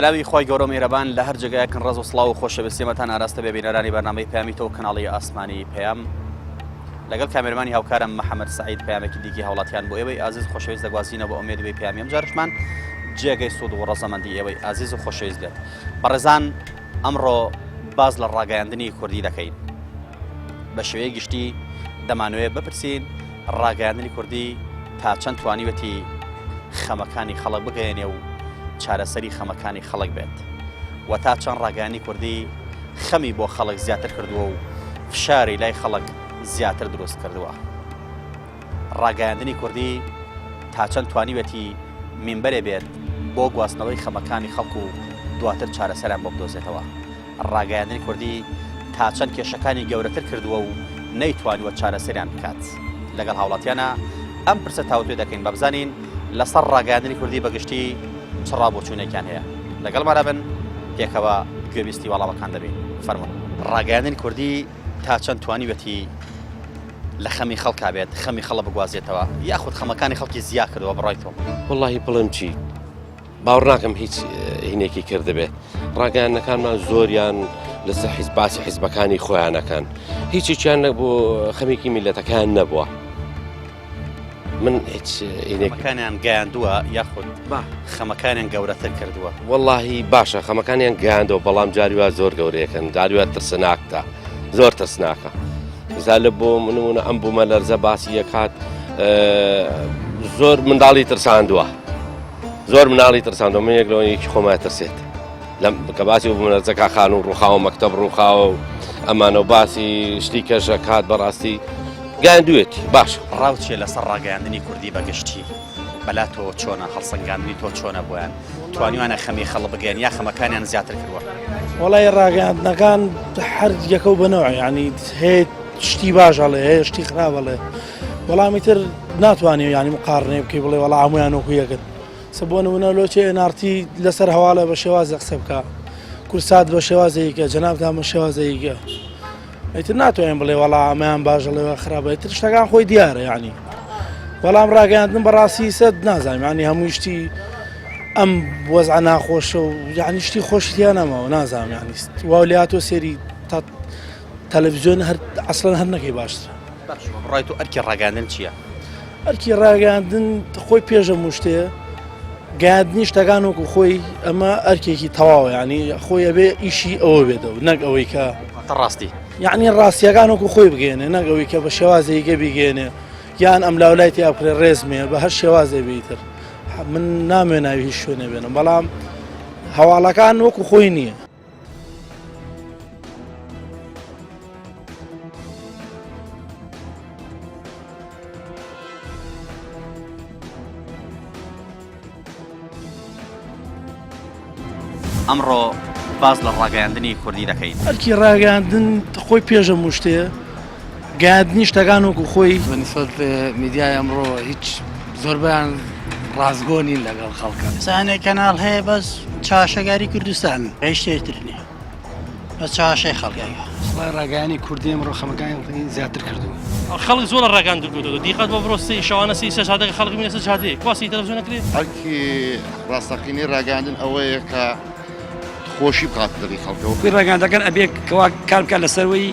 بەلاوی خۆی گەورە میهرەبان لە هەر جێگایەکن ڕێز و سڵاو و خۆشەویستیمەتان ئاراستە بێ بینەرانی بەرنامەی پەیامی تۆ کەناڵی ئاسمانی پەیام لەگەڵ کامێرمانی هاوکارم محەممەد سعید پەیامێکی دیگی هەوڵاتیان بۆ ئێوەی ئازیز خۆشەویست دەگوازینەوە بە ئومێدبی پەیامی ئەم جارشمان جێگەی سوود و ڕەزەمەندی ئێوەی ئازیز و خۆشەویست بێت بەڕێزان ئەمڕۆ باز لە ڕاگەیاندنی کوردی دەکەین بە شێوەیە گشتی دەمانوێت بپرسین ڕاگەیاندنی کوردی تا چەند توانیوەتی خەمەکانی خەڵک بگەێنێ و چارەسەری خەمەکانی خەڵک بێت و تا چەند ڕاگەیاندنی کوردی خەمی بۆ خەڵک زیاتر کردووە و فشاری لای خەڵک زیاتر دروست کردووە ڕاگەیاندنی کوردی تا چەند توانیوەتی مینبەرێ بێت بۆ گواستنەوەی خەمەکانی خەڵک و دواتر چارەسەریان بۆ بدۆزێتەوە ڕاگەیاندنی کوردی تا چەند کێشەکانی گەورەتر کردووە و نەیتوانیوە چارەسەریان بکات لەگەڵ هاوڵاتیانە ئەم پرسە تاوتوێ دەکەین بە بزانین لەسەر ڕاگەیاندنی کوردی بەگشتی چ ڕابۆچوونێکیان هەیە لەگەڵمانە بن پێکەوە گوێبیستی وەڵامەکان دەبین فەرموون ڕاگەیاندنی کوردی تا چەند توانیوەتی لە خەمی خەڵکا بێت خەمی خەڵک بگوازێتەوە یاخود خەمەکانی خەڵکی زیاد کردەوە بڕای تۆ وەڵاهی بڵێم چی باوەڕ ناکەم هیچ هینێکی کردبێت ڕاگەیاندنەکانمان زۆریان لەسەر باسی حیزبەکانی خۆیانەکان هیچیان نەبوو خەمێکی میلەتەکان نەبووە من هیچ خەمەکانیان گەیاندووە یاخود خەمەکانیان گەورەتر کردووە وەڵاهی باشە خەمەکانیان گەیاندەوە بەڵام جاریوا زۆر گەورەیەکەن جاریوا ترسناکتە زۆر ترسناکە زالە بۆ منونە ئەم بوومە لەرزە باسی یەکات زۆر منداڵی ترساندووە زۆر مناڵی ترساندەوە من یەکلەوەیەکی خۆمان ترسێت لەم کە باسی بوومەلەرزەکە خان و ڕووخاوە مەکتەب ڕووخاوە و ئەمانە و باسی شتی کەژە کات بەڕاستی گاندوێتی باش ڕاوچێ لەسەر ڕاگەیاندنی کوردی بەگشتی بەلا تۆ چۆنە هەڵسەنگاندنی تۆ چۆنە بۆیان توانیوانە خەمی خەڵک بگەن یا خەمەکانیان زیاتر کردووە وەڵای ڕاگەیاندنەکان هەر یەکە و بەنەوە یعنی هەیە شتی باشەڵێ هەیە شتی خراپەڵێ وەڵامی تر ناتوانێت ینی مقارنێ بکەی بڵێ وەڵا هەمویان وەکو یەکن بۆ نمونە لۆچێ نارتی لەسەر هەواڵە بە شێوازە قسە بکە کورسات بە شێوازەیەکە جەنابتان بە شێوازەیەکە ئەیتر ناتوانین بڵێ وەڵا ئەمەیان باشەڵێەوە خراپە تر شتەکان خۆی دیارە یعنی بەڵام ڕاگەیاندن بەڕاستی سەد نازانم ینی هەمووی شتی ئەم وەزع ناخۆشە و یعنی شتی خۆشتیان نەماوە نازانم یعنی واولاتۆ سێری تا تەلەڤیزیۆن هەر ئەسڵەن هەر نەکەی باشترە ڕای تۆ ئەرکی ڕاگەیاندن چییە؟ ئەرکی ڕاگەیاندن خۆی پێشە موشتەیە گاندنی شتەکان وەکو خۆی ئەمە ئەرکێکی تەواوە ینی خۆی ئەبێ ئیشی ئەوە بێتەوە نەک ئەوەی کە ڕاستی یعنی ڕاستیەکان وەکو خۆی بگەێنێ نەک ئەوەی کە بە شێوازەیەکە بیگەێنێ یان ئەم لاولایتی ئاپرێ ڕێزمێ بە هەر شێوازێ بێتتر من نامێناوی هیچ شوێنە بێنم بەڵام هەواڵەکان وەکو خۆی نییە ئەمڕۆ باز لە ڕاگەیاندنی کوردی دەکەین ئەرکی ڕاگەیاندن خۆی پێشە موشتەیە گاندنی شتەکان وەکو خۆی بەنسبەت میدیای ئەمڕۆ هیچ زۆربیان ڕازگۆنی لەگەڵ خەڵکە سانێ کەناڵ هەیە بەس چاشەگاری کوردستان هیچ شتێتر نییە بە چاشەی خەڵکەکە سڵای ڕاگەیانی کوردی ئەمڕۆ خەمەکانی زیاتر کردووە خەڵک زۆر ڕاگەاندن کردووە دیقەت بۆ بڕۆستی شەوانە سی سەدەکە خەڵک بینێ سەجادەیە کواسی تەلەڤیزیۆن نەکرێت ئەرکی ڕاستەقینەی ڕاگەاندن ئەوەیە کە خۆشی بکات دڵی خەڵکەوە کوێ ڕاگەاندەکان ئەبێ کەوا کار بکات لەسەرەوەی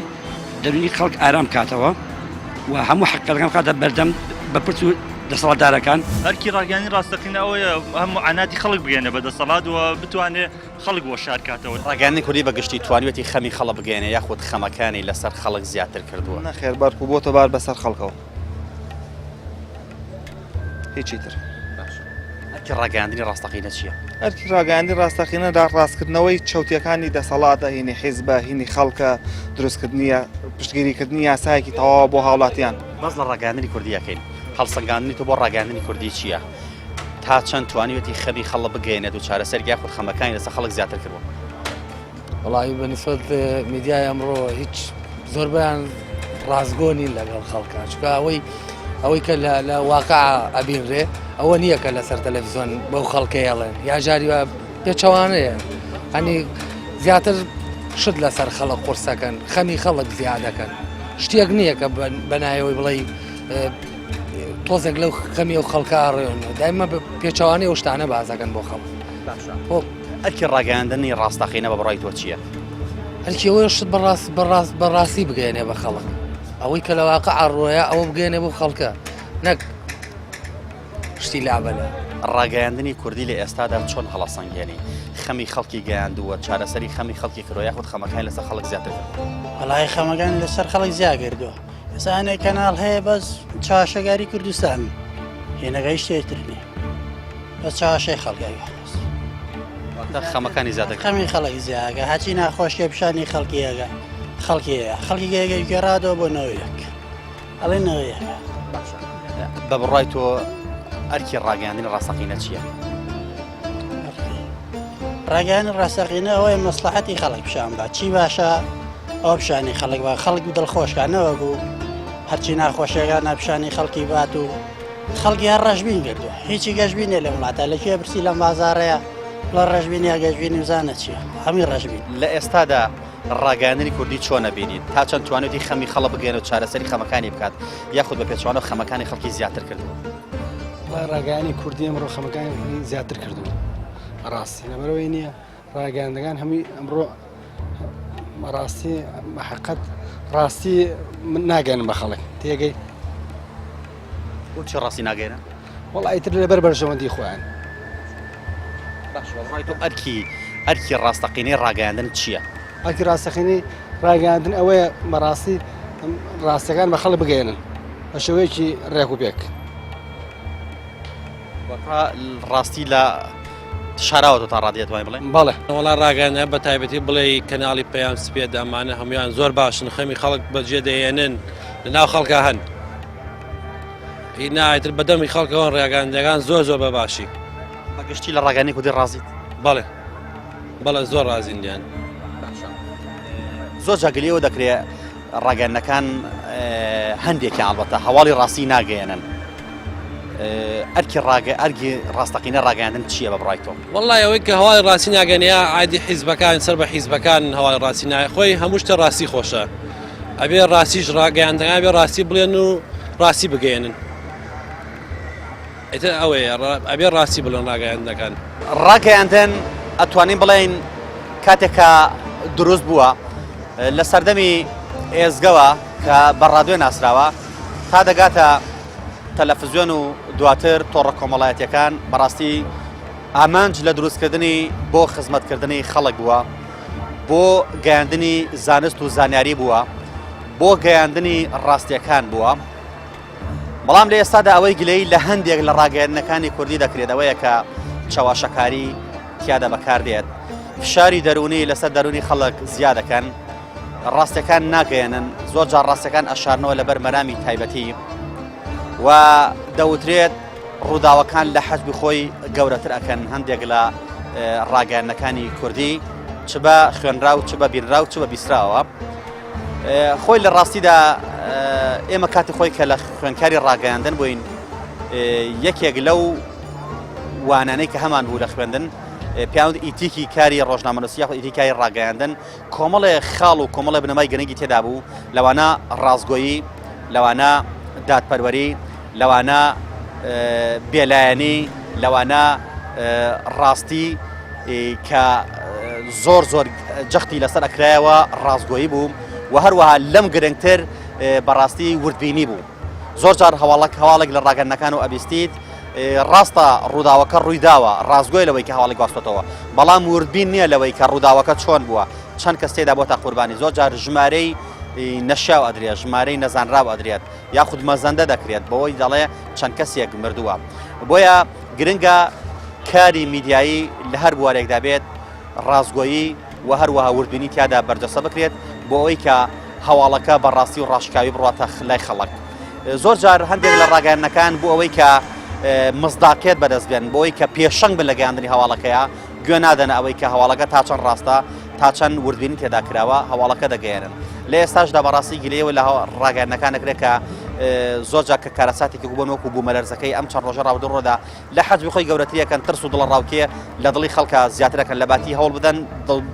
دەروی خەڵک ئارام کاتەوە و هەموو حەقەکان بکاتە بەردەم بەپرس و دەسەڵاتدارەکان ئەرکی ڕاگەیاندنی ڕاستەقینە ئەوەیە هەموو عەناتی خەڵک بگەێنێ بە دەسەڵات و بتوانێت خەڵک بۆ شارکاتەوە ڕاگەیاندنی کوردی بەگشتی توانیوەتی خەمی خەڵک بگەێنێ یاخود خەمەکانی لەسەر خەڵک زیاتر کردووە نەخێر بەرک و بۆتە بار بەسەر خەڵکەوە هیچی تر ئەرکی ڕاگەیاندنی ڕاستەقینە چییە؟ ئەرکی ڕاگەیاندنی ڕاستەقینە ڕاستکردنەوەی چەوتیەکانی دەسەڵاتە هینی حیزبە هینی خەڵکە دروستکردنیە پشتگیریکردنی یاسایەکی تەواوە بۆ هاوڵاتیان باز لە ڕاگەیاندنی کوردی یەکەین هەڵسەنگاندنی تۆ بۆ ڕاگەیاندنی کوردی چییە؟ تا چەند توانیوەتی خەمی خەڵک بگەێنێت و چارەسەر یاخود خەمەکانی لەسەر خەڵک زیاتر کردووە وەڵاهی بەنسبەت میدیای ئەمڕۆ هیچ زۆربیان ڕازگۆنی لەگەڵ خەڵکە چکە ئەوەی کە لە واقع ئەبینرێ ئەوە نییە کە لەسەر تەلەڤیزیۆن بەو خەڵکەیەڵێن یا جاریوە پێچەوانەیە هەنی زیاتر شت لەسەر خەڵک قورسەکەن خەمی خەڵک زیادەکەن شتێک نییە کە بەنایەوەی بڵێ تۆزێک لەو خەمی و خەڵکە ڕێونەوە دایمە پێچەوانەی ئەو شتانە بازەکەن بۆ خەڵک ئەرکی ڕاگەاندنی ڕاستەقینە بە بڕای تۆ چییە؟ هەرکیەوەی شت بەڕاستی بگەێنێ بە خەڵک ئەوەی کە لە واقع ئاڕۆیە ئەوە بگەێنێ بۆ خەڵکە نەک شتی لابەلە. ڕاگەاندنی کوردی لە ئێستادا چۆن هەڵەسەنگێنی خەمی خەڵکی گەیاندووە چارەسەری خەمی خەڵکی کردۆ یاخود خەمەکانی لەسەر خەڵک زیاتر وەڵای خەمەکان لەسەر خەڵک زیا کردووە ئێسانێک کەناڵ هەیە بەس چاشەگاری کوردستان هێنەکەی شتێتر نیە بەس چاشەی خەڵگای خەمەکانی زیاتر خەمی خەڵک زیاگە هەچی ناخۆشیە پیشانی خەڵکیەکە خەڵکی گێرادەوە بۆ نەوەیەک ئەڵێ نەوەیە بە بڕای تۆ ئەرکی ڕاگەاندنی ڕاستەقینە چییە؟ ڕاگەیانی ڕاستەقینە ئەوەیە مەسلحەتی خەڵک پیشان بە چی باشە ئەو پیشانی خەڵک بە خەڵک دڵخۆشکانەوە بوو هەرچی ناخۆشیەکان ناپیشانی خەڵکی بات و خەڵکی هەر ڕەشبین کردووە هیچی گەشتبینێ لە وڵاتە لەکوێ برسی لەم بازاڕەیە لە ڕەشبینیا گەشتبینی وزانە چییە هەمی ڕەشبین لە ئێستادا ڕاگەاندنی کوردی چۆنە بینیت تا چەند توانێتی خەمی خەڵک بگەێنە و چارەسەری خەمەکانی بکات یاخود بە پێچوانە خەمەکانی خەڵکی زیاتر کردووە ڕاگەیانی کوردی ئەمڕۆ خەمەکانی زیاتر کردووە ڕاستی لەبەرەوەی نییە ڕاگەاندەکان هەمووی ئەمڕۆ ڕاستی حقیقەت ڕاستی ناگەێنن بە خەڵک تێگەی چی ڕاستی ناگەێنە؟ وەڵ ئیتر لەبەر بەرژەوەندی خۆیان تۆ ئەرکی ڕاستەقینەی ڕاگەاندن چییە؟ ئەرکی ڕاستەقینەی ڕاگەاندن ئەوەیە بەڕاستی ڕاستیەکان بە خەڵک بگەێنن بە شێوەیەکی ڕێک و پێک ڕاستی لە شاراوە تا ڕادیێت وای بڵێ بەڵێ وڵا ڕاگەاندە بە تایبەتی بڵێ کەناڵی پەیام سپێد ئەمانە هەمویان زۆر باشن خەمی خەڵک بەجێ دەهێنن لەناو خەڵکە هەن نایتر بەدەمی خەڵکەوە ڕاگەاندەکان زۆر زۆر بە باشی بەگشتی لە ڕاگەانی کوردی ڕازیت بەڵێ زۆر ڕازین دیان زۆر جاگلیەوە دەکرێت ڕاگەانەکان هەندێکی ئەڵبەتە هەواڵی ڕاستی ناگەێنن ئەرکی ڕاستەقینە ڕاگەاندن چییە بە بڕای تۆ؟ وەڵای ئەوەی کە هەواڵی ڕاستی ناگەنیا عادی حیزبەکان سەر بە حیزبەکان هەواڵی ڕاستی نایە خۆی هەموو شتە ڕاستی خۆشە ئەبێ ڕاستیش ڕاگەاندەکان بێ ڕاستی بڵێن و ڕاستی بگەێنن ئێتر ئەوەیە ئەبێ ڕاستی بڵێن ڕاگەاندەکان ڕاگەاندن ئەتوانین بڵێن کاتێکە دروست بووە لە سەردەمی ئێزگەوە کە بەڕادوێ ناسراوە تا دەگاتە تەلەڤیزیۆن و دواتر تۆڕە کۆمەڵایەتیەکان بەڕاستی ئامانج لە دروستکردنی بۆ خزمەتکردنی خەڵک بووە بۆ گەیاندنی زانست و زانیاری بووە بۆ گەیاندنی ڕاستیەکان بووە بەڵام لە ئێستادا ئەوەی گلەی لە هەندێک لە ڕاگەیاندنەکانی کوردی دەکرێت ئەوەیە کە چاواشەکاری تیادا بەکاردێت فشاری دەرونی لەسەر دەرونی خەڵک زیادەکەن ڕاستیەکان ناگەێنن زۆر جار ڕاستیەکان ئەشارنەوە لەبەر مەرامی تایبەتی و دەوترێت ڕووداوەکان لە حەجبی خۆی گەورەتر ئەکەن هەندێک لە ڕاگەیاندنەکانی کوردی چ بە خوێنرا و چ بە بینرا و چ بە بیسراوە خۆی لە ڕاستیدا ئێمە کاتی خۆی کە لە خوێنکاری ڕاگەیاندن بووین یەکێک لەو وانانەی کە هەمان بوو لە خوێندن پیاوند ئیتیکی کاری ڕۆژنامەنووسی یاخود ئیتیکاری ڕاگەیاندن کۆمەڵێ خاڵ و کۆمەڵێ بنەمای گەنەگی تێدا بوو لەوانە ڕازگۆیی لەوانە دادپەروەری لەوانە بێلایەنی لەوانە ڕاستی کە زۆر جەختی لەسەر ئەکرایەوە ڕازگۆیی بوو و هەروەها لەم گرنگتر بەڕاستی وردبینی بوو زۆر جار هەواڵێک لە ڕاگەندەکان و ئەبیستیت ڕاستە ڕووداوەکە ڕوویداوە ڕازگۆی لەوەی کە هەواڵی گواستۆتەوە بەڵام وردبین نییە لەوەی کە ڕووداوەکە چۆن بووە چەند کەس تێدا بۆ تا قوربانی زۆر جار ژمارەی نەشاو ئەدرێت ژمارەی نەزانراو ئەدرێت یاخود مەزەندە دەکرێت بەوەی دەڵێ چەند کەسێک مردووە بۆیە گرنگە کاری میدیایی لە هەر بوارێکدا بێت ڕازگۆیی و هەروەها وردبینی تیادا بەرجەسە بکرێت بۆ ئەوەی کە هەواڵەکە بەڕاستی و ڕاشکاوی بڕاتە لای خەڵک زۆر جار هەندێک لە ڕاگەیاندنەکان بۆ ئەوەی کە مزداقێت بەدەست بێن بۆ ئەوەی کە پێشەنگ بن لە گەیاندنی هەواڵەکەیە گوێ نادەنە ئەوەی کە هەواڵەکە تا چەند ڕاستە تا چەند وردبینی تێدا کراوە هەواڵەکە دەگەێنن لە ئێستاشدا بەڕاستی گلەیەوە لە ڕاگەیاندنەکان دەکرێت کە زۆر جار کە کارەساتێکی بوون وەکو بوومەلەرزەکەی ئەم چەند ڕۆژە ڕاودڕۆدا لە حەجبی خۆی گەورەتریەکەن ترس و دڵ ڕاوکێ لە دڵی خەڵکە زیاترەکەن لە باتی هەوڵ بدەن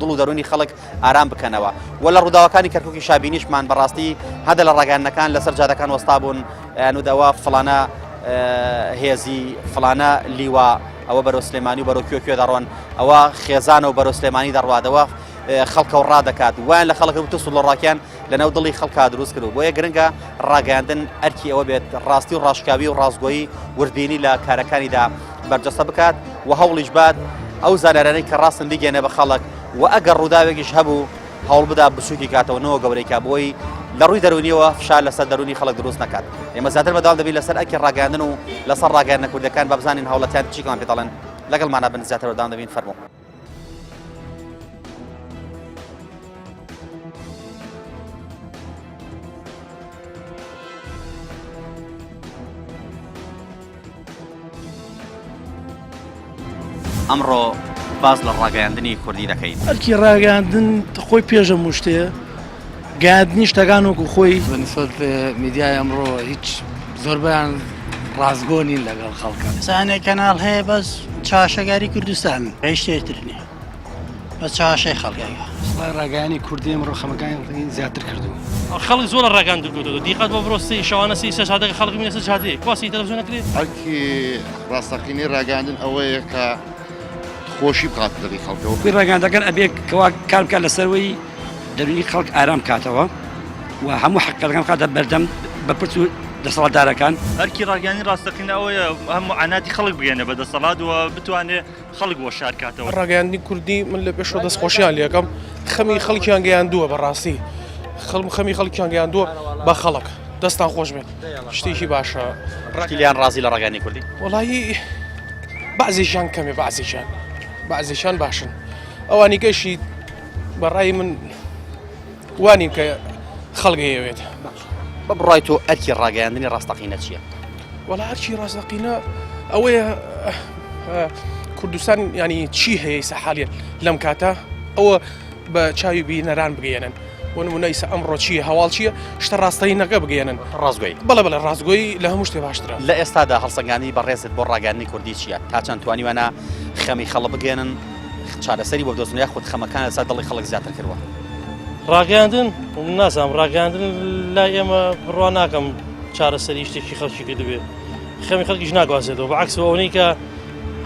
دڵ و دەرونی خەڵک ئارام بکەنەوە و لە ڕووداوەکانی کەرکووکی شابینیشمان بەڕاستی هەدە لە ڕاگەیاندنەکان لەسەر جادەکان وەستا بوون یانودەوە فڵانە هێزی فڵانە لیوە ئەوە بەرەو سلێمانی و بەرەو کوێ دەڕۆن ئەوە خێزانە و بەرەو سلێمانی دەڕوادەوە خەڵکە و ڕادەکات وایان لە خەڵک وتە سوڵ ڕاکیان لەناو دڵی خەڵکا دروست کرد بۆیە گرنگە ڕاگەاندن ئەرکی ئەوە بێت ڕاستی و ڕاشکاوی و ڕازگۆیی وردبینی لە کارەکانیدا بەرجەستە بکات و هەوڵیش بات ئەو زانارانەی کە ڕاستن بیگەێنە بە خەڵک و ئەگەر ڕووداوێکیش هەبوو هەوڵ بدا بچووکی کاتەوەنەوە گەورەیکا بۆی لە ڕووی دەرونیەوە فشار لەسەر دەرونی خەڵک دروست نکات ئێمە زیاتر بەداڵ دەبێت لەسەر ئەرکی ڕاگەاندن و لەسەر ڕاگەاندنە کوردەکان بە بزانین هەوڵەتیان چیکمان پێ دەڵێن لەگەڵمانە بن زیاتر بەداڵ دەبین فەرموو ئەمڕۆ باز لە ڕاگەاندنی کوردی دەکەین ئەرکی ڕاگەاندن خۆی پێشە شتەیە گاندنی شتەکان وەکو خۆی بەنسبەت میدیای ئەمڕۆ هیچ زۆربیان ڕازگۆنی لەگەڵ خەڵکە سانێک کەناڵ هەیە بەس چاشەگاری کوردستان هیچ شتێتر نییە بە چاشەی خەڵکەکە ڕاگەیانی کوردی ئەمڕۆ خەمەکانی زیاتر کردو خەڵک زۆر لە ڕاگەاندن کردو دیقەت بۆ بڕۆستی شەوانە سی سەدەکە خەڵک مینە سەجادەیە کواسی تەلەڤیزیۆن نەکرێت ئەرکی ڕاستەقینەی ڕاگەاندن ئەوەیە کە خۆشی بکات دڵی خەڵکەوە کوی ڕاگەاندەکان ئەبێ کەوا کار بکات لەسەرەوەی دەرونی خەڵک ئارام کاتەوە و هەموو حەقەکان بکاتە بەردەم بە پرس و دەسەڵاتدارەکان ئەرکی ڕاگەاندنی ڕاستەقینە ئەوەیە هەموو عناتی خەڵک بگەێنە بە دەسەڵات و بتوانێت خەڵک بۆ شارکاتەوە ڕاگەاندنی کوردی من لە پێشەوە دەستخۆشیان لێەکەم خەمی خەڵکیان گەیاندووە بەڕاستی خەمی خەڵکیان گەیاندووە بە خەڵک دەستان خۆش بێت شتێکی باشە لیان ڕازی لە ڕاگەاندنی کوردی وڵایی بەعزیشان کەمێ بەعزیشان باشن ئەوانی کەشی بەڕای من وانین کە خەڵگەیەوێت بە بڕای تۆ ئەرکی ڕاگەاندنی ڕاستەقینە چییە؟ وەڵا هەرچی ڕاستەقینە ئەوەیە کوردستان ینی چی هەیە ئێستا حالیان لەم کاتە ئەوە بە چاوی بینەران بگەێنن بۆ نمونە ئێستا ئەمڕۆ چییە هەواڵ چییە شتە ڕاستەقینەکە بگەێنن ڕازگۆی بەڵێ ڕازگۆی لە هەموو شتێ باشترە لە ئێستادا هەڵسەنگانی بەڕێزت بۆ ڕاگەاندنی کوردی چییە تا چەند توانیوانە خەمی خەڵک بگەێنن چارەسەری بۆ بدۆزن یا خودت خەمەکان لەسەر دڵی خەڵک زیاتر کردووە ڕاگەاندن نازانم ڕاگەاندن لای ئێمە بڕوا ناکەم چارەسەری شتێکی خەڵکی کردبێ خەمی خەڵکیش ناگوازێتەوە بەعکس ئەوەی کە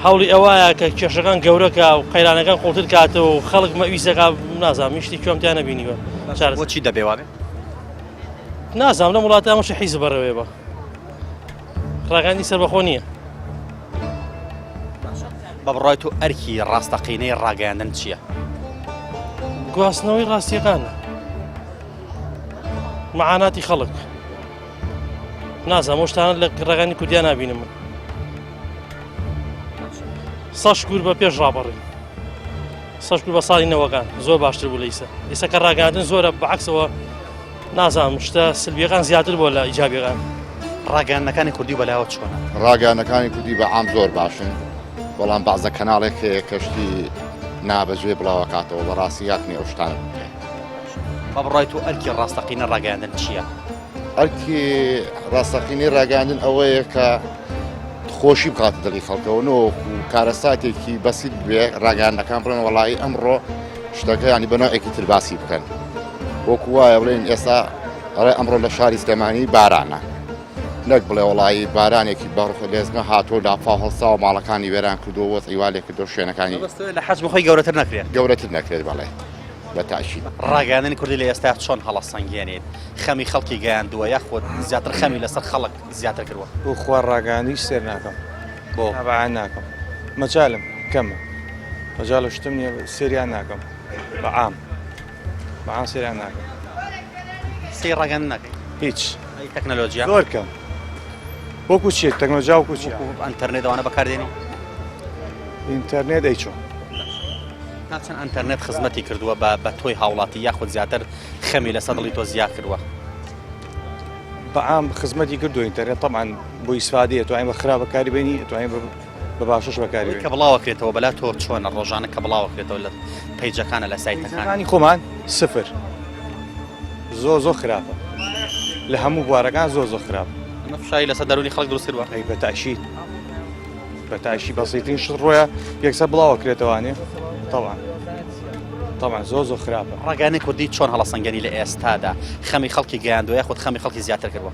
هەوڵی ئەوایە کە کێشەکان گەورەکە و قەیرانەکان قوڵتر کاتەوە و خەڵک مەویستەکە نازانم شتی کوێمتیان نەبینیوە بۆچی دەبێوابێ نازانم لە وڵاتی ئەمەش حیز بەڕەوێ بە ڕاگەاندنی سەربەخۆ نییە بە بڕای تۆ ئەرکی ڕاستەقینەی ڕاگەاندن چییە؟ گواستنەوەی ڕاستیەکانە مەعاناتی خەڵک نازانم شتانە لە ڕاگەاندنی کوردیان نابینم من سەش گور بە پێش ڕابڕی سەش گور بە ساڵی نەوەکان زۆر باشتر بوو لە ئێستا کە ڕاگەاندن زۆرە بەعکسەوە نازانم شتە سلبیەکان زیاتر بۆ لە ئیجابیەکان ڕاگەاندنەکانی کوردی بەلایەوە چۆنە؟ ڕاگەاندنەکانی کوردی بە عام زۆر باشن بەڵام بەعزە کەناڵێک هەیە کەشتی نابەجێ بڵاوەکاتەوە بەڕاستی یاکنی ئەو شتان بە بڕای تۆ ئەرکی ڕاستەقینە ڕاگەاندن چییە؟ ئەرکی ڕاستەقینەی ڕاگەاندن ئەوەیە کە خۆشی بکات دڵی خەڵکەوە نەوەکو کارەساتێکی بەسیت بێ ڕاگەاندنەکان بڵێن وەڵایی ئەمڕۆ شتەکە ینی بەنەوەیەکی تر باسی بکەن وەکو وایە بڵێن ئێستا ئەڵێ ئەمڕۆ لە شاری سلێمانی بارانە نەک بڵێ وڵایی بارانێکی بەڕخ لێزمە هاتۆ دافا هەڵسا و ماڵەکانی وێران کردو وەس ئیوالێک کردو شوێنەکانی لە حەج بخۆی گەورەتر نەکرێت گەورەتر نەکرێت بەڵێ بە تاشید ڕاگەاندنی کوردی لە ئێستا چۆن هەڵەسەنگێنێت خەمی خەڵکی گەیاندووە یاخۆت زیاتر خەمی لەسەر خەڵک زیاتر کردووە بۆ خوار ڕاگەاندنی سێر ناکەم بۆ تابعان ناکەم مەجالم کەمە مەجال شتم نییە سێریان ناکەم بەعام سێریان ناکەم سێ ڕاگەاندن ناکەی هیچ تەکنەلۆژیا زۆر کەم وەکو چیت تەکنۆلۆژیا وەکو چی ئەنتەرنێت ئەوانە بەکاردێنی ئینتەرنێت ئەی چۆن چەند ئەنتەرنێت خزمەتی کردووە بە تۆی هاوڵاتی یاخود زیاتر خەمی لەسەر دڵی تۆ زیاد کردووە بەعام خزمەتی کردو ئینتەرنێت طبعاً بۆ ئیسفادەیە توانین بە خراپ بەکاریبێنی توانین بە باشەش بەکاریبێنی کە بڵاوەکرێتەوە بەلا تۆ چۆنە ڕۆژانە کە بڵاوەکرێتەوە لە پەیجەکانە لە سایتەکانی خۆمان سفر زۆر خراپە لە هەموو بوارەکان زۆر خراپ نەفشایی لەسەر دەرونی خەڵک دروست کردووە بە تاشی بەسیترین شت ڕۆیە یەکسەر بڵاوەکرێتەوانێ طبعا زۆر خراپە ڕاگەاندنی کوردی چۆن هەڵەسەنگێنی لە ئێستادا خەمی خەڵکی گەیاندووە یاخود خەمی خەڵکی زیاتر کردووە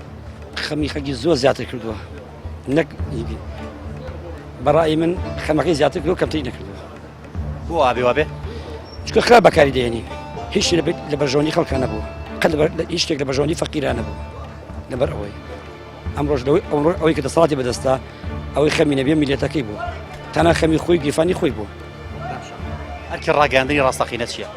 خەمی خەڵکی زۆر زیاتر کردووە نەک بەڕای من خەمەکەی زیاتر کردو کەمتری نەکردو بۆ ئابێ وابێ چکە خراپ بەکاری دێنی هیچ لە بەرژەوەنی خەڵکە نەبوو هیچ شتێک لە بەرژەوەنی فەقیرانە بوو لەبەر ئەوەی ئەمڕۆژ ئەوەی کە دەسەڵاتی بەدەستە ئەوەی خەمی نەبێ میلەتەکەی بوو تەنها خەمی خۆی گیرفانی خۆی بوو ئەرکی ڕاگەاندنی ڕاستەقینە چییە؟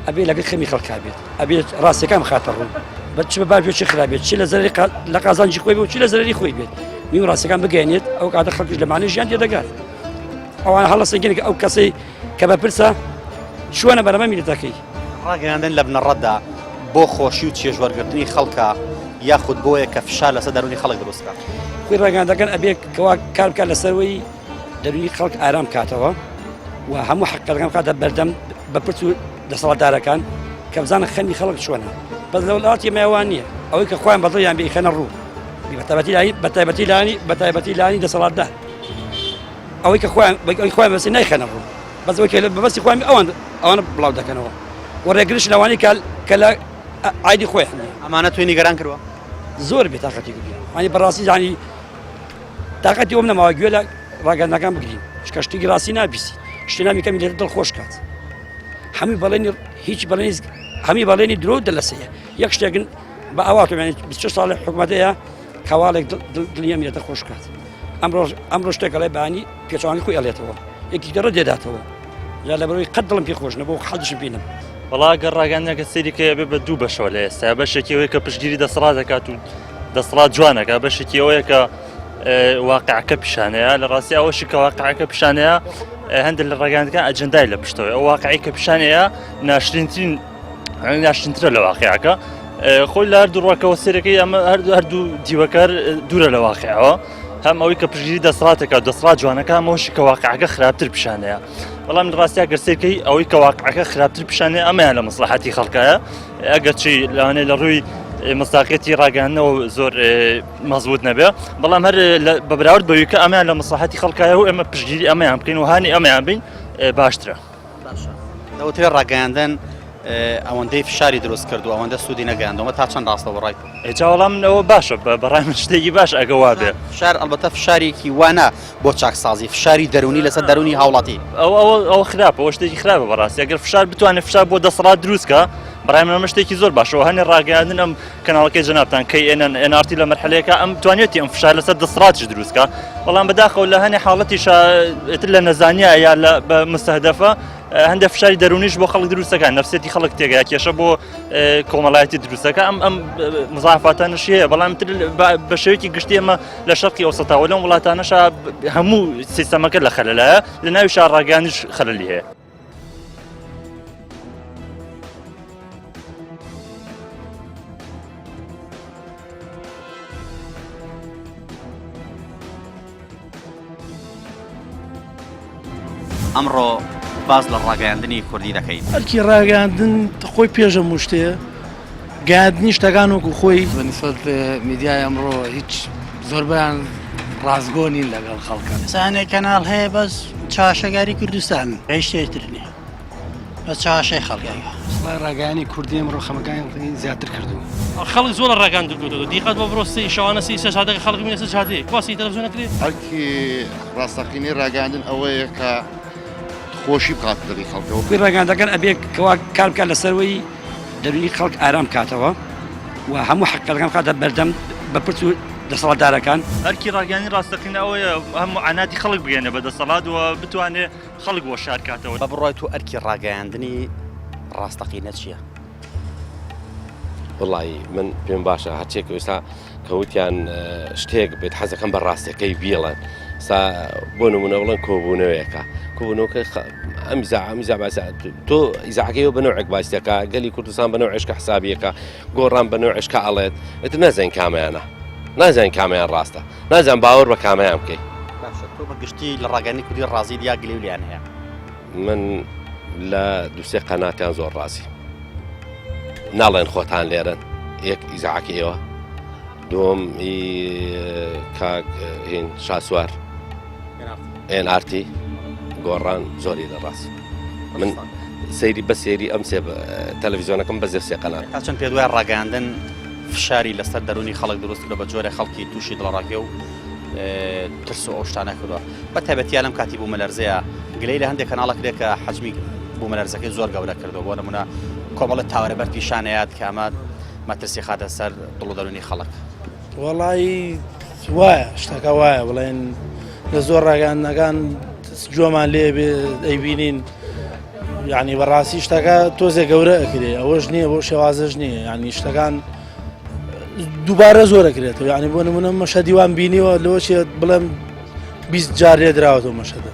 ئەبێ لەگەڵ خەمی خەڵکا بێت ئەبێت ڕاستیەکان خاتە ڕوون بە چ بە بێت چی خراپێت چی لە زەرری لە قازانجی خۆی بێت چی لە زەرری خۆی بێت می ڕاستیەکان بگەێنێت ئەو کاتە خەڵکیش لەمانەی ژیان دێدەگات ئەوان هەڵە سنگێنێک ئەو کەسەی کە بەپرسە شوێنە بەرەمە میلەتەکەی ڕاگەاندن لە بنەڕەتدا بۆ خۆشی و چێژوەرگرتنی خەڵکە یاخود بۆیە کە فشار لەسەر دەرونی خەڵک دروستکە خۆی ڕاگەاندەکان ئەبێ کەوا کار بکات لەسەرەوەی دەرونی خەڵک ئارام کاتەوە و هەموو حەقەکان بکاتە بەردەم بەپرس و دەسەڵاتدارەکان کە بزانە خەمی خەڵک چۆنە بەس لە وڵاتی مایوان نییە ئەوەی کە خۆیان بەدڵیان بێ خەنە ڕوو بەتایبەتی لانی دەسەڵاتدار ئەوەی کە خۆیان بەسی نایخەنە ڕوو بەس ئەوەی کە بەبەستی خۆیان ئەوانە بڵاو دەکەنەوە و ڕێگرش لەوانی کە لە عایدی خۆیان ئەمانە توێنی گەران کردووە زۆر بێ تااقەتی کردی وانی بەڕاستی زانی تااقەتی ئەوم نەماوە گوێ لە ڕاگەاندنەکان بگرین چکە شتێکی ڕاستی نابیسی شتێ نامی کەمی لێرە دڵخۆش کات هەمووی بەڵێنی هیچ بەڵێنی هەمی بەڵێنی درۆ دەلەسەیە یەک شتێکن بە ئەوات 26 ساڵ حکوومەتەیە کاواڵێک دڵنیە میرەتە خۆش کات ئەمڕۆ شتێک لای بانی پێچوانی خۆی ئەڵێتەوە یەکی دەڕە دێداتەوە یا لەبەرەوەی قەت دڵم پێ خۆش نەبوو حەڵدش بینم بەڵا گەڕ ڕاگەاندنەکە سەریکەیە بێ بە دوو بەشەوە لە ئێستا بەشێکی ئەوەیە کە پشتگیری دەسەڵات دەکات و دەسەڵات جوانەکە بەشێکی ئەوەیە کە واقعەکە پیشانەیە لە ڕاستی ئەوەشی کە واقعەکە پیشانەیە هەندێک لە ڕاگەاندنەکان ئەجەندای لە پشتەوە ئەو واقعی کە پیشانەیە ناشرینترە لە واقعەکە خۆی لە هەردوو ڕۆکەوە سەرەکەی ئەمە هەردوو دیوەکار دوورە لە واقعەوە هەم ئەوەی کە پشتگیری دەسەڵاتەکە دەسەڵات جوانەکە ئەمەوەشی کە واقعەکە خراپتر پیشانەیە بەڵام لە ڕاستیا گەرسێکەی ئەوەی کە واقعەکە خراپتر پیشانەیە ئەمەیان لە مەسلحەتی خەڵکایە ئەگەرچی لەوانەیە لە ڕووی مستاقیەتی ڕاگەاندنەوە زۆر مەزبوط نەبێ بەڵام هەر بەبراورد بەوەی کە ئەمەیان لە مەسلحەتی خەڵکایە و ئێمە پشتگیری ئەمەیان بکەین و هانی ئەمەیان بین باشترە دەوترێت ڕاگەاندن ئەوەندەی فشاری دروست کردو ئەوەندە سوودی نەگەاندەوە تا چەند ڕاستە بەڕای جاوەڵام منەوە باشە بەڕای من شتێکی باش ئەگە وا بێ فشار ئەلبەتە فشارێکی وانە بۆ چاکسازی فشاری دەرونی لەسەر دەرونی هاوڵاتی ئەوە خراپە ئەوە شتێکی خراپە بەڕاستی ئەگەر فشار بتوانێت فشار بۆ دەسەڵات دروستکە بەڕای من ئەمە شتێکی زۆر باشەوە هەنێ ڕاگەاندن ئەم کەناڵەکەی جەنابتان KNN-NRT لە مەرحەلەیەکە ئەم توانێتی ئەم فشار لەسەر دەسەڵاتیش دروستکە بەڵام بەداخەوە لە هەنێ حاڵەتیشە لە نەزانیە یا بە مستەهدەفە هەندێک فشاری دەرونیش بۆ خەڵک دروستەکە نەفسێتی خەڵک تێگەیە کێشە بۆ کۆمەڵایەتی دروستەکە ئەم مزاحفاتانەشی هەیە بەڵام بە شێوەیەکی گشتی ئەمە لە شەرقی ئەوسەتاوە لەم وڵاتانەشە هەموو سیستەمەکە لە خەلەلایە لە ناوی شار ڕاگەاندنیش خەلەلی هەیە ئەمڕۆ باز لە ڕاگەاندنی کوردی دەکەین ئەرکی ڕاگەاندن خۆی پێشە موشتەیە گاندنی شتەکان وەکو خۆی بەنسبەت میدیای ئەمڕۆ هیچ زۆربیان ڕازگۆنی لەگەڵ خەڵکە سانێ کەناڵ هەیە بەس چاشەگاری کوردستان هیچ شتێتر نییە بە چاشەی خەڵکەکە ڕاگەیانی کوردی ئەمڕۆ خەمەکانی زیاتر کردو خەڵک زۆر ڕاگەاند کردو دیقەت بۆ بڕۆستی شەوانە سی سەدەکە خەڵک مینە سەجادەیە کواسی تەلەڤیزیۆن نەکرێت ئەرکی ڕاستەقینەی ڕاگەاندن ئەوەیە کە خۆشی بکات دڵی خەڵکەوە خۆی ڕاگەاندەکان ئەبێ کەوا کار بکات لەسەرەوەی دەرونی خەڵک ئارام کاتەوە و هەموو حەقەکان بکاتە بەردەم بەپرس و دەسەڵاتدارەکان ئەرکی ڕاگەاندنی ڕاستەقینە ئەوەیە هەموو عاناتی خەڵک بگەێنە بە دەسەڵات و بتوانێت خەڵک بۆ شارکاتەوە بە بڕای تو ئەرکی ڕاگەاندنی ڕاستەقینە چییە؟ وڵی من پێم باشە هەرچێک ئێستا کەوتیان شتێک بێت حەزەکەم بە ڕاستەکەی بیڵێن سا بۆ نمونە بڵێن کۆبوونەوەیەکە کۆبوونەوەکە ئەمیزا باس تۆ ئیزاعەکەیەوە بنەوەیەک باسیەکە گەلی کوردستان بنەوە عشکە حسابیەکە گۆڕان بنەوە عشکە ئەڵێت ئەت نەزانین کامیانە نازانین کامیان ڕاستە نازان باوەڕ بە کامیان بکەیت تۆ بەگشتی لە ڕاگەاندنی کوردی ڕازی یا گلێولیان هەیە من لە دووسێ قەناتیان زۆر ڕازی ناڵێن خۆتان لێرن یەک ئیزاعەکەیەوە دوم کاک هین شاسوار NRT گۆڕان زۆری لە ڕاست من سەیری بە سێری ئەم سێ تەلەڤیزیۆنەکەم بەزێ سێ قەنات تا چەند پێ دوای ڕاگەاندن فشاری لەسەر دەرونی خەڵک دروست کرد بە جۆرە خەڵکی تووشی دڵڕاکێ و ترس و ئەو شتانە کردووە بە تایبەتیان لەم کاتی بوو مەلەرزەیە گلەی لە هەندێک کەناڵێک کە حەجمی بوو مەلەرزەکەی زۆر گەورە کردو بۆ نمونە کۆمەڵە تاوەرەبەر پیشانەیەات کە ئەمە مەترسی خاتە سەر دڵ و دەرونی خەڵک وەڵی وایە شتەکە وایە بڵێن لە زۆر ڕاگەاندنەکان جۆمان لێ ئەیبینین یعنی بەڕاستی شتەکە تۆزێ گەورە ئەکرێ ئەوەش نییە بۆ شێوازەش نییە ینی شتەکان دووبارە زۆرەکرێتەوە یعنی بۆ نمونە مەشە دیوان بینیوە لەوەشێ بڵێم 20 جار لێ دراوەتەوە مەشەدە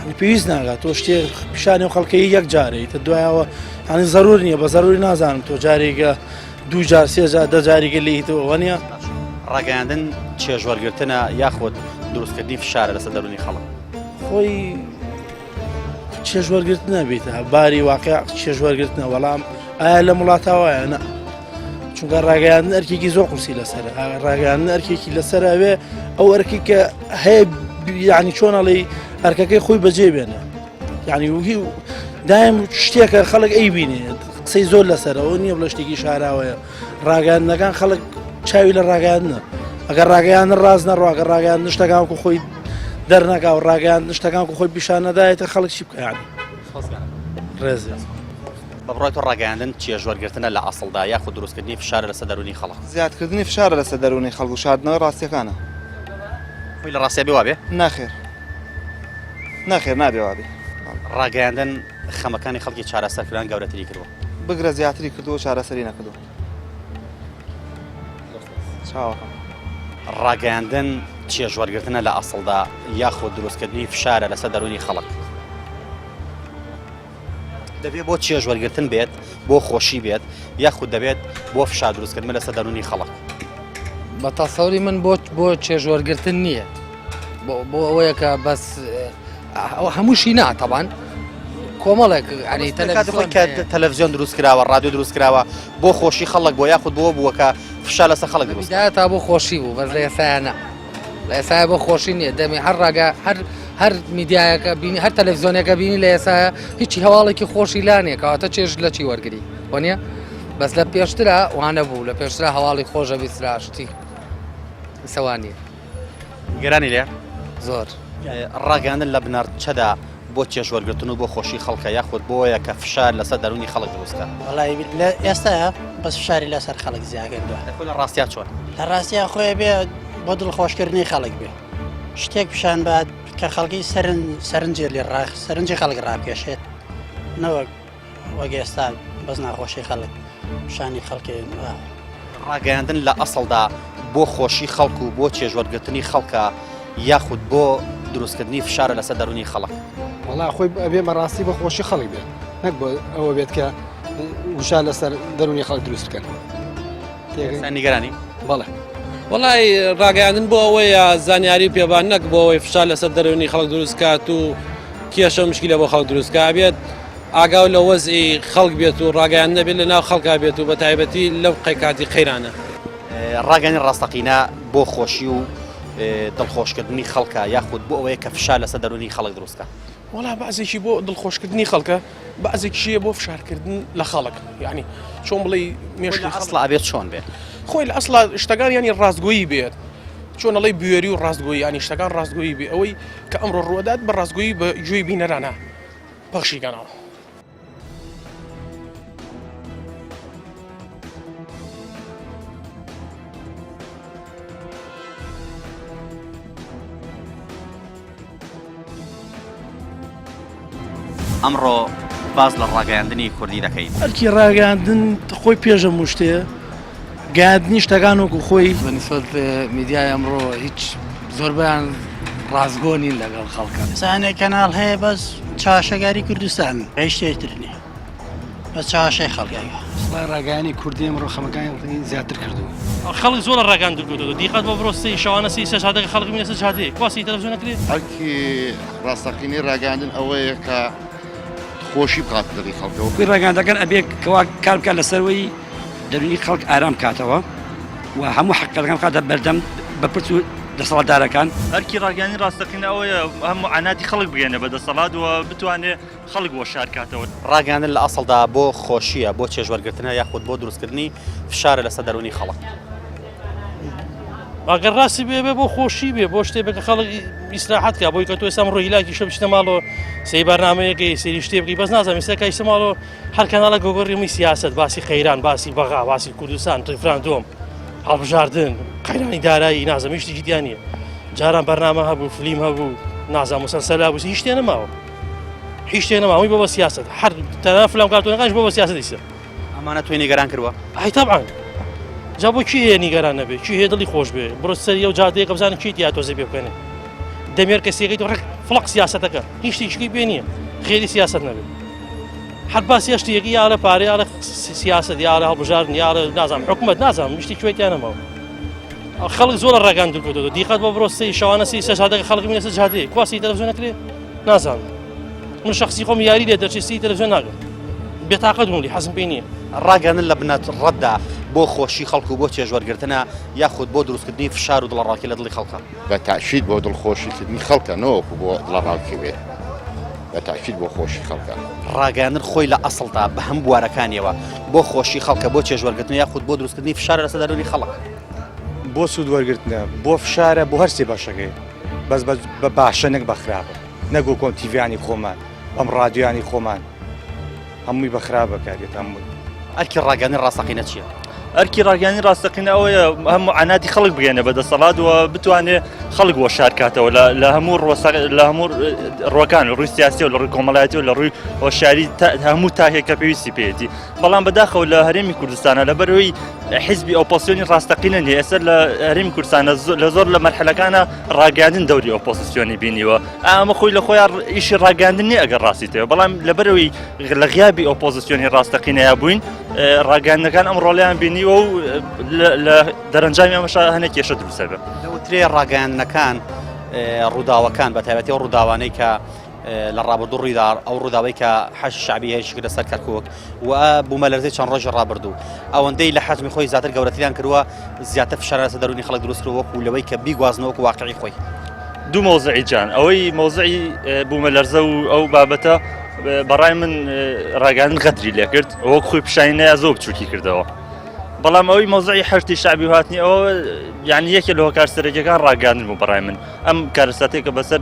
ینی پێویست ناگات تۆ شتێک پیشانی و خەڵکەی یەک جارەی تە دوایەوە ینی زەرور نییە بە زەروری نازانم تۆ جارێکە 2 جار 3 جار 10 جارێکە لێیتەوە نییە ڕاگەیاندن چێژوەرگرتنە یاخود دروستکردنی فشارە لەسەر دەرونی خەڵک خۆی چێژوەرگرتنە بیتە باری واقع چێژوەرگرتنە بەڵام ئایا لە وڵاتاوایە نە چونکە ڕاگەیاندن ئەرکێکی زۆر قورسی لەسەر ڕاگەیاندن ئەرکێکی لەسەر ئەوێ ئەو ئەرکی کە هەیە یعنی چۆنەڵی ئەرکەکەی خۆی بەجێ بێنە یعنی وهی دایم شتێکە خەڵک ئەی بینێ قسەی زۆر لەسەر ئەوە نییە بڵە شتێکی شاراوەیە ڕاگەاندنەکان خەڵک چاوی لە ڕاگەاندنە ئەگەر ڕاگەیاندن ڕاز نەڕواگە ڕاگەاندن شتەکان و خۆی دەرنەکا و ڕاگەاندن شتەکان و خۆی پیشان نەدایێتە خەڵک چی بکە یعنی ڕێزە بەڕای تۆ ڕاگەیاندن چێژوەرگرتنە لە ئەسڵدا یاخود دروستکردنی فشارە لەسەر دەرونی خەڵک زیادکردنی فشارە لەسەر دەرونی خەڵک و شاردنەوەی ڕاستیەکانە خۆی لە ڕاستیە بێ وابێ ناخێر ناخێر نابێ وابێ ڕاگەیاندن خەمەکانی خەڵکی چارەسەرکردان گەورەتری کردووە بگرە زیاتری کردووە چارەسەری نەکردووە چاوەکەم ڕاگەیاندن چێژوەرگرتنە لە ئەسڵدا یاخود دروستکردنی فشارە لەسەر دەرونی خەڵک دەبێت بۆ چێژوەرگرتن بێت بۆ خۆشی بێت یاخود دەبێت بۆ فشار دروستکردن لەسەر دەرونی خەڵک بە تەسەوری من بۆ چێژوەرگرتن نییە بۆ ئەوەیە کە بەس هەمووشی نا تەبان کۆمەڵێک ینی تەلەڤیزیۆن دروست کراوە ڕادیۆ دروست کراوە بۆ خۆشی خەڵک بۆ یاخود بۆ بووە کە فشار لەسەر خەڵک دروست تا بۆ خۆشی بوو بەس لە ئێسایانە لە ئێسایە بۆ خۆشی نییە دەمی هەر ڕاگە هەر میدیایەکە بینی هەر تەلەڤیزیۆنێکە بینی لە ئێسایە هیچی هەواڵێکی خۆشی لانێ کەواتە چێژ لە چی وەرگری وانە بەس لە پێشترا وانە بوو لە پێشترا هەواڵی خۆشە بیسترا شتی سەوانیە گەرانی لێ زۆر ڕاگەاندن لە بنەرچەدا بۆ چێژوەرگرتن و بۆ خۆشی خەڵکە یاخود بۆیە کە فشار لەسەر دەرونی خەڵک دروستکە وڵی لە ئێستاە بەس فشاری لەسەر خەڵک زیاگەردووە لە ڕاستیا چۆن لە ڕاستیا خۆی بێ بۆ دڵخۆشکردنی خەڵک بێ شتێک پیشان بات کە خەڵکی سەرنجێ لێ سەرنجی خەڵک ڕاکێشێت نەوەک وەک ئێستا بەس ناخۆشی خەڵک پیشانی خەڵکی ڕاگەیاندن لە ئەسڵدا بۆ خۆشی خەڵک و بۆ چێژوەرگرتنی خەڵکە یاخود بۆ دروستکردنی فشارە لەسەر دەرونی خەڵک وڵا خۆی ئەبێ بەڕاستی بە خۆشی خەڵک بێت نەک بۆ ئەوە بێت کە وشار لەسەر دەرونی خەڵک دروست بکەن نیگەرانی بەڵێ وڵی ڕاگەاندن بۆ ئەوەیە زانیاری پێبان نەک بۆ ئەوەی فشار لەسەر دەرونی خەڵک دروست کات و کێشە مشکلە بۆ خەڵک دروستکە بێت ئاگاو لە وەزئی خەڵک بێت و ڕاگەیان نەبێت لە ناو خەڵکا بێت و بە تایبەتی لەو قەیکاتی قەیرانە ڕاگەانی ڕاستەقینە بۆ خۆشی و دڵخۆشکردنی خەڵکە یاخود بۆ ئەوەیە کە فشار لەسەر دەرونی خەڵک دروستکە وڵا بەعزێکی بۆ دڵخۆشکردنی خەڵکە بەعزێکیشیە بۆ فشارکردن لە خەڵک یعنی چۆن بڵێ مێشکی ئەسڵ ئەبێت چۆن بێت خۆی لە ئەسڵا شتەکان ینی ڕاستگۆیی بێت چۆن ئەڵی بوێری و ڕاستگۆیی ینی شتەکان ڕاستگۆیی بێ ئەوەی کە ئەمڕۆ ڕوودات بە ڕاستگۆیی بە گوێی بینەرانە پەخشیکەنەوە ئەمڕۆ باز لە ڕاگەیاندنی کوردی دەکەین ئەرکی ڕاگەاندن خۆی پێشە موشتەیە گاندنی شتەکان وەکو خۆی بەنسبەت میدیای ئەمڕۆ هیچ زۆربیان ڕازگۆ نین لەگەڵ خەڵکە سانێک کەناڵ هەیە بەس چاشەگاری کوردستان هیچ شتێتر نییە بەس چاشەی خەڵگایە ڕاگەیانی کوردی ئەمڕۆ خەمەکانی زیاتر کردووە خەڵک زۆر لە ڕاگەاندن کردو دیقەت بۆ بڕۆستی شەوانە سی سەعاتێک خەڵک بینێ سە ساعتێک کواسی تەلەڤیزیۆن نەکرێت ئەرکی ڕاستەقینەی ڕاگەاندن ئەوەیە کە خۆشی بکات دڵی خەڵکەوە کوی ڕاگەاندەکان ئەبێ کەوا کار بکات لەسەرەوەی دەرونی خەڵک ئارام کاتەوە و هەموو حەقەکان کاتە بەردەم بەپرس و دەسەڵاتدارەکان هەرکی ڕاگەانی ڕاستەقینە ئەوەیە هەموو عناتی خەڵک بگەێنە بە دەسەڵات و بتوانێت خەڵک بۆ شارکاتەوە ڕاگەاندن لە ئەسڵدا بۆ خۆشیە بۆ چێژوەرگرتنە یاخود بۆ دروستکردنی فشارە لەسەر دەرونی خەڵک ئەگەر ڕاستی بێ بۆ خۆشی بێ بۆ شتێ بە کە خەڵک ئیسراحەت کە بۆی کە تۆ ئێستا ڕۆی لاکی شە بچتە ماڵەوە سەی بەرنامەیەکەی سەیری شتێ بکەی بەس نازانم ئێستا کایسە ماڵەوە هەر کەناڵە گۆگۆڕیمی سیاست باسی خەیران باسی بەغا باسی کوردستان ڕیفراندۆم هەڵبژاردن قەیرانی دارایی نازانم هیچ شتێکی دیان نییە جاران بەرنامە هەبوو فلیم هەبوو نازانم مەسەلسەلا بوو هیچ شتێ نەماوە هیچ شتێ نەماوە بۆ سیاست هەر تەنها فلام کارتۆنەکانش بۆ سیاست دیسە ئەمانە توی نیگەران کردووە ئای تەبعان جا بۆ کی هەیە نیگەران نەبێ کی هەیە دڵی خۆش بێ بڕۆ سەریە و جادەیەکە بزانن چیت یا تۆزە پێ بکەنێ دەمێر کەسێکەکەی تۆ ڕێک فڵق سیاسەتەکە هیچ شتێکی پێ نییە خێری سیاست نەبێت هەر باسی شتێکی یا لە پارێ یا لە سیاست یا لە هەڵبژاردن یا لە نازانم حکومەت نازانم شتی کوێتیان نەماوە خەڵک زۆر ڕاگەان دوورکردەوە دیقەت بۆ بڕۆ سەی شەوانە سی سەجادەکە خەڵک بینێ سەجادەیە کواسی تەلەڤیزیۆن نەکرێ نازانم من شخصی خۆم یاری لێ دەرچێ سی تەلەڤیزیۆن ناگەم بێتاقەت بووم لی حەزم پێ نییە ڕاگەاندن لە بنەت ڕەتدا بۆ خۆشی خەڵک و بۆ چێژوەرگرتنە یاخود بۆ دروستکردنی فشار و دڵڕاکی لە دڵی خەڵکە بە تاکید بۆ دڵخۆشیکردنی خەڵکە نەوەکو بۆ دڵڕاکی بێت بە تاکید بۆ خۆشی خەڵکە ڕاگەاندن خۆی لە ئەسڵدا بە هەم بوارەکانیەوە بۆ خۆشی خەڵکە بۆ چێژوەرگرتن یاخود بۆ دروستکردنی فشار لەسەر دەرونی خەڵک بۆ سوود وەرگرتنە بۆ فشارە بۆ هەرسێ باشەکەی بەس بە باشە نەک بە خراپە نەگو کۆم تیڤیانی خۆمان ئەم ڕادیۆیانی خۆمان هەمووی بە خراپە کارێت هەمووی ئەرکی ڕاگەاندنی ڕاستەقینە چییە؟ ئەرکی ڕاگەاندنی ڕاستەقینە ئەوەیە هەموو عەناتی خەڵک بگەێنە بەدەسەڵات و بتوانێت خەڵک بۆ شارکاتەوە لە هەموو لە هەموو ڕۆکان ڕووی سیاسی و لە ڕووی کۆمەڵایەتی و لە ڕووی هۆشیاری هەموو تاهێکە پێویستی پێێتی بەڵام بەداخەوە لە هەرێمی کوردستانە لەبەرەوەی حیزبی ئۆپۆزیسیۆنی ڕاستەقینە نیە ئێستا لە هەرێمی کوردستانە لە زۆر لە مەرحلەکانە ڕاگەاندن دەوری ئۆپۆزیسیۆنی بینیوە ئەمە خۆی لە خۆیان ئیشی ڕاگەاندن نیە ئەگەر ڕاستیتەوە بەڵام لەبەرەوەی لە غیابی ئۆپۆزیسیۆنی ڕاستەقینەیە بووین ڕاگەاندنەکان ئەم ڕۆڵیان بینیوە و لە دەرەنجامی ئەمەش هەنە کێشە دروستە بێت لەوترێ ڕاگەاندنەکان ڕووداوەکان بە تایبەتی ئەو ڕووداوانەی کە لە ڕابردوو ڕوویدا ئەو ڕووداوەی کە حەش شعبی هەیەی کردە سەر کەرکووک و بوومەلەرزەی چەند ڕۆژی ڕابردوو ئەوەندەی لە حەجمی خۆی زیاتر گەورەتریان کردووە زیاتر فشار لەسەر دەرونی خەڵک دروست کردووە وەکو لەوەی کە بیگوازنەوەکو واقعی خۆی دوو مۆزعی جان ئەوەی مۆزعی بوومەلەرزە و ئەو بابەتە بەڕای من ڕاگەاندن غەتری لێ کرد ئەوە خۆی پیشانینەیە زۆر بچووکی کردەوە بەڵام ئەوەی مۆزعی هەشتی شعبی هاتنی ئەوە یعنی یەکێ لە هۆکار سەرەکیەکان ڕاگەاندن بوو بەڕای من ئەم کارەساتێکە بەسەر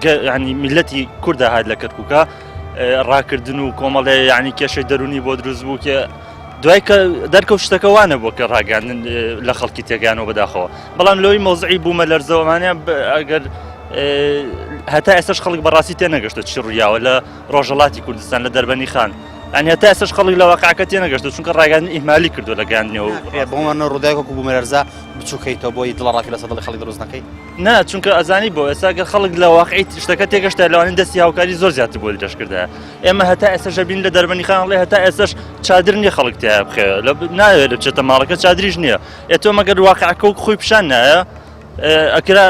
ینی میلەتی کووردا هات لە کەرکووکە ڕاکردن و کۆمەڵێ یعنی کێشەی دەرونی بۆ دروست بوو کە دوای کە دەرکەوت شتەکەوانە بۆ کە ڕاگەاندن لە خەڵکی تێگانەوە بەداخەوە بەڵام لەوەی مۆزعی بوومەلەرزەوەمانە ئەگەر هەتا ئێستش خەڵک بەڕاستی تێنەگەشتە چی ڕوویاوە لە ڕۆژهەڵاتی کوردستان لە دەربەنی خان ئەنی هەتا ئێستش خەڵک لە واقعەکە تێنەگەشتە چونکە ڕاگەاندنی ئیهمالی کردو لە گەاندنەوە بۆ من ڕووداوێکە بوومەلەرزە بچووکەیتەوە بۆی دڵڕاکی لەسەر دڵی خەڵک دروست نەکەی نا چونکە ئەزانی بۆ ئێستا گەر خەڵک لە واقعی شتەکە تێگەشتە لەوانین دەستی هاوکاری زۆر زیاتر بۆ درێژکردە ئێمە هەتا ئێستش بین لە دەربەنی خانڵێ هەتا ئێستش چادر نییە خەڵک تیا بخێ ناوێت بچێتە ماڵەکە چادریش نییە ئێتۆ مەگەر واقعەکە و خۆی پیشان نایە ئەکرا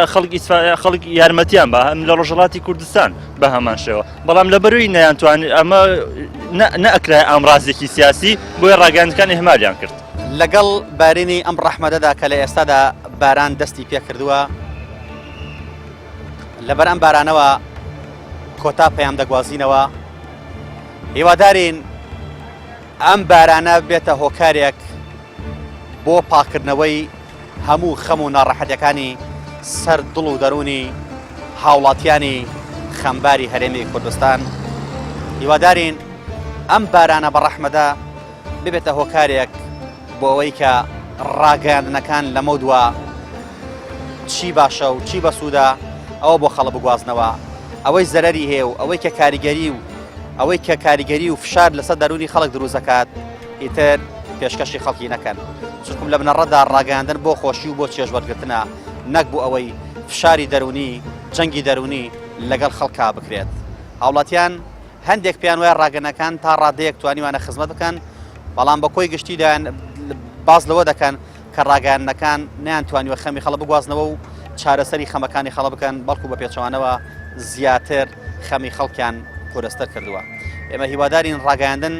خەڵک یارمەتیان بە هەم لە ڕۆژهەڵاتی کوردستان بە هەمان شێوە بەڵام لەبەروی نەیانتوانێت ئەمە نەئەکرای ئامڕازێکی سیاسی بۆیە ڕاگەاندنەکان ئیهمالیان کرد لەگەڵ بارینی ئەم ڕەحمەدەدا کە لە ئێستادا باران دەستی پێ کردووە لەبەر ئەم بارانەوە کۆتا پەیام دەگوازینەوە هیوادارین ئەم بارانە بێتە هۆکارێک بۆ پاکردنەوەی هەموو خەم و ناڕەحەتیەکانی سەر دڵ و دەرونی هاوڵاتیانی خەمباری هەرێمی کوردستان هیوادارین ئەم بارانە بە ڕەحمەدە ببێتە هۆکارێک بۆ ئەوەی کە ڕاگەاندنەکان لەمە دووە چی باشە و چی بەسوودە ئەوە بۆ خەڵک بگوازنەوە ئەوەی زەرەری هەیە و ئەوەی کە کاریگەری و فشار لەسەر دەرونی خەڵک دروست دەکات ئیتر پێشکەشی خەڵکی نەکەن چونکم لە بنەڕەتدا ڕاگەاندن بۆ خۆشی و بۆ چێژوەرگرتنە نەک بوو ئەوەی فشاری دەرونی جەنگی دەرونی لەگەڵ خەڵکا بکرێت هاوڵاتیان هەندێک پیان وایە ڕاگەنەکان تا ڕادەیەک توانیوانە خزمەت بکەن بەڵام بە کۆی گشتیدایان باز لەوە دەکەن کە ڕاگەاندنەکان نەیانتوانیوە خەمی خەڵک بگوازنەوە و چارەسەری خەمەکانی خەڵک بکەن بەڵکو بە پێچەوانەوە زیاتر خەمی خەڵکیان پۆرەستەر کردووە ئێمە هیوادارین ڕاگەاندن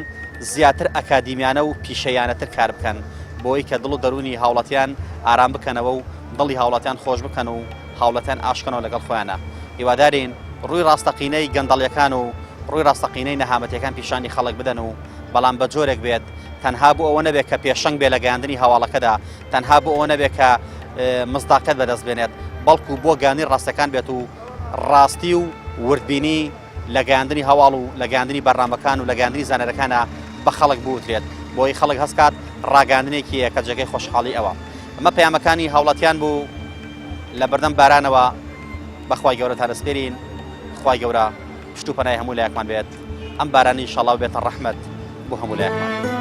زیاتر ئەکادیمیانە و پیشەیانەتر کار بکەن بۆی کە دڵ و دەرونی هاوڵاتیان ئارام بکەنەوە و دڵی هاوڵاتیان خۆش بکەن و هاوڵەتیان ئاشکەنەوە لەگەڵ خۆیانە هیوادارین ڕووی ڕاستەقینەی گەندەڵیەکان و ڕووی ڕاستەقینەی نەهامەتیەکان پیشانی خەڵک بدەن و بەڵام بە جۆرێک بێت تەنها بۆ ئەوە نەبێت کە پێشەنگ بێ لە گەیاندنی هەواڵەکەدا تەنها بۆ ئەوە نەبێت کە مزداقەت بەدەست بێنێت بەڵکو بۆ گەیاندنی ڕاستەکان بێت و ڕاستی و وردبینی لە گەیاندنی هەواڵ و لە گەیاندنی بەرنامەکان و لە گەیاندنی زانەرەکانە بە خەڵک بوترێت بۆی خەڵک هەستکات ڕاگەاندنێکیە کە جێگەی خۆشحاڵی ئەوە ئەمە پەیامەکانی هاوڵاتیان بوو لە بەردەم بارانەوە بەخوای گەورە تارەسپێرین خوای گەورە پشت و پەنای هەموو لایەکمان بێت ئەم بارانی ئینشاڵڵا بێتە ڕەحمەت بۆ هەموو لایەکمان